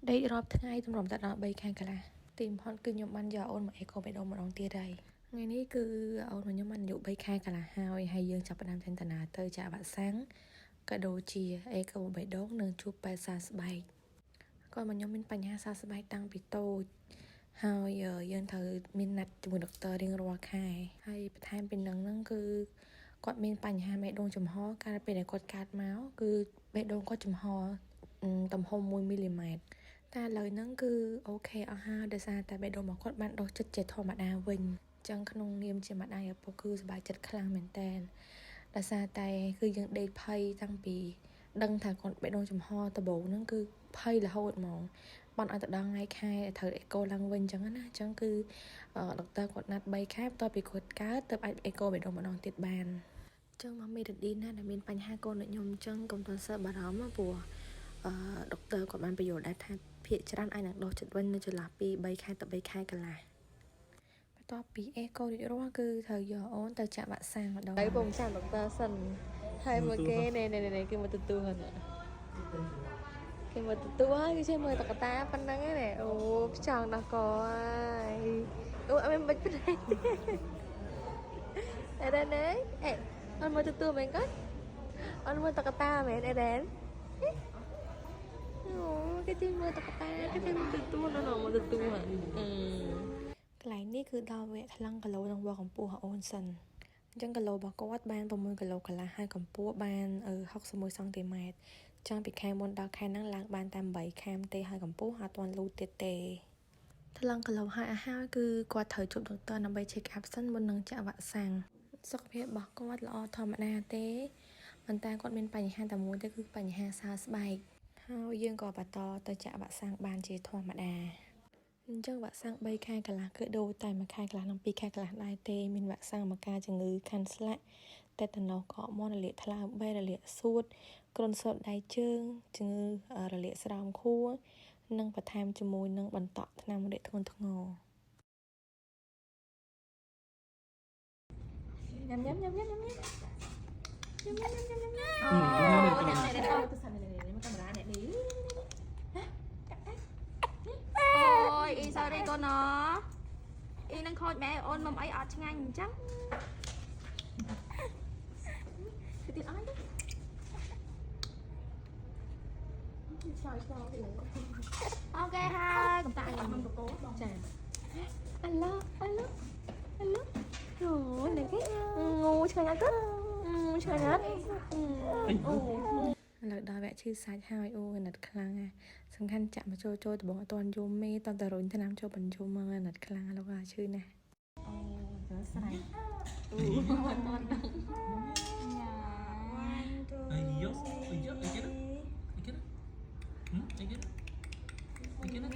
đây rộp thay tụi rộp tận đó bay khai cả là tìm hòn cứ nhom ăn giờ ôn mà eco bay đông mà đong tia đây ngàyนี้คือôn mà nhom ăn dụ bay khai cả là hai hay dương chập nam trên tận nào tới chợ bát sáng cả đồ chia eco bay đón nương chụp bay xa bay coi mà nhom mìnhปัญหา xa bay tăng bị tô hai giờ dân thử mình nặt một doctor riêng rồi khai hay thayเป็นนังนั่นคือគាត់មានបញ្ហាបេះដូងចំហការពេលដែលគាត់កាត់មកគឺបេះដូងគាត់ចំហទំហំ1មីលីម៉ែត្រតែឡើយហ្នឹងគឺអូខេអស់ហើយដោយសារតែបេះដូងរបស់គាត់បានដុះចិត្តជាធម្មតាវិញអញ្ចឹងក្នុងនាមជាម្ដាយឪពុកគឺសប្បាយចិត្តខ្លាំងមែនតើដោយសារតែគឺយើងដេកភ័យតាំងពីដឹងថាគាត់បេះដូងចំហដំបូងហ្នឹងគឺភ័យរហូតហ្មងបានឲ្យទៅដល់ថ្ងៃខែត្រូវអេកូឡើងវិញអញ្ចឹងណាអញ្ចឹងគឺដុកទ័រគាត់ណាត់3ខែបន្ទាប់ពីគាត់កើតទៅអាចអេកូបេះដូងម្ដងទៀតបានចឹងមកមេរឌីនណាដែលមានបញ្ហាកូនខ្ញុំអញ្ចឹងកុំទៅសើបារម្ភព្រោះដុកទ័រគាត់បានបញ្យល់ដែរថាភាគច្រើនអាចនឹងដុះចិត្តវិញនៅចន្លោះពី3ខែទៅ3ខែកន្លះបន្ទាប់ពីអេកូរួចរាល់គឺត្រូវយកអូនទៅចាក់វ៉ាក់សាំងម្ដងហើយពុំចាំដុកទ័រសិនហើយមើលគេនេះគឺមកទទួលហ្នឹងគេមកទទួលហើយគឺចេះមើលតកតាប៉ុណ្ណឹងណាអូផ្ចង់ដល់កហើយអូអត់មានបិចពេកអេរ៉ានអេអត់មើលទទួលមែនគាត់អត់មើលតកតាមែនអេរ៉ានអូគេទីមើលតកតាគេទីមើលទទួលនៅមកទទួលកន្លែងនេះគឺដល់វគ្គថ្លឹងគីឡូនឹងវាស់កម្ពស់អូនសិនអញ្ចឹងគីឡូរបស់គាត់បាន6គីឡូកន្លះហើយកម្ពស់បាន61សង់ទីម៉ែត្រចាំពីខែមុនដល់ខែហ្នឹងឡើងបានតែ8ខែទេហើយកម្ពស់អត់ទាន់លូតទៀតទេថ្លឹងគីឡូហើយគឺគាត់ត្រូវជួបដុកទ័រដើម្បី check up សិនមុននឹងចាក់វ៉ាក់សាំងសុខភាពរបស់គាត់ល្អធម្មតាទេប៉ុន្តែគាត់មានបញ្ហាតែមួយទេគឺបញ្ហាសើស្បែកហើយយើងក៏បន្តទៅចាក់វ៉ាក់សាំងបានជាធម្មតាអញ្ចឹងវ៉ាក់សាំង3ខែកន្លះគឺដូរតែ1ខែកន្លះនិង2ខែកន្លះដែរទេមានវ៉ាក់សាំងមកការជំងឺខាន់ស្លាក់តេតាណូសកកមាន់រលាកថ្លើមបេះរលាកសួតគ្រុនសោតដៃជើងជំងឺរលាកស្រោមខួរនិងបន្ថែមជាមួយនឹងបន្តក់ថ្នាំរាកធ្ងន់ធ្ងរញ៉ាំអូអ្នកអូទៅសាននេះមកកាមេរ៉ាអ្នកនេះអូយអ៊ី sorry កូនណអ៊ីនឹងខូចម៉ែអូនមុំអីអត់ឆ្ងាញ់អញ្ចឹងទៅទៀតអីទៅអូខេហើយកំតាអញមកកកចាអាឡូអូនេះគេងូឆ្ងាញ់អត់ទៅឆ្ងាញ់អត់អូឥឡូវដល់វគ្គឈឺសាច់ហើយអូអាណិតខ្លាំងណាសំខាន់ចាក់មកចូលដបងអត់ទាន់យំមេតតែរុញថ្នាំចូលបញ្ជុំមកអាណិតខ្លាំងឥឡូវឈឺណាស់អូទៅស្រែកអូអត់ទាន់ដឹងញ៉ាអីយកអីគេណាអីគេណាអីគេណា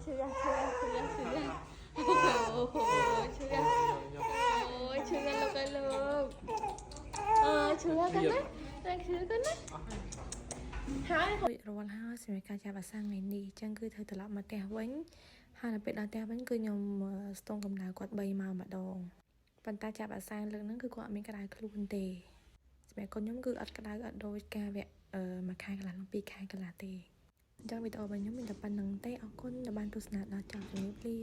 ឈឺអូឈឺលោកអើយលោកឈឺកាន់ណាតែឈឺកាន់ណាហើយរួចរាល់ហើយសម្រាប់ការចាប់អាសាំងថ្ងៃនេះអញ្ចឹងគឺត្រូវត្រឡប់មកផ្ទះវិញហើយដល់ពេលដល់ផ្ទះវិញគឺខ្ញុំស្ទង់កម្ដៅគាត់3ម៉ោងម្ដងប៉ុន្តែចាប់អាសាំងលើកហ្នឹងគឺគាត់អត់មានក្តៅខ្លួនទេសម្រាប់កូនខ្ញុំគឺអត់ក្តៅអត់ដូចការវគ្គ1ខែកន្លះនិង2ខែកន្លះទេអញ្ចឹងវីដេអូរបស់ខ្ញុំមានតែប៉ុណ្្នឹងទេអរគុណដែលបានទស្សនាដល់ចប់ជំរាបលា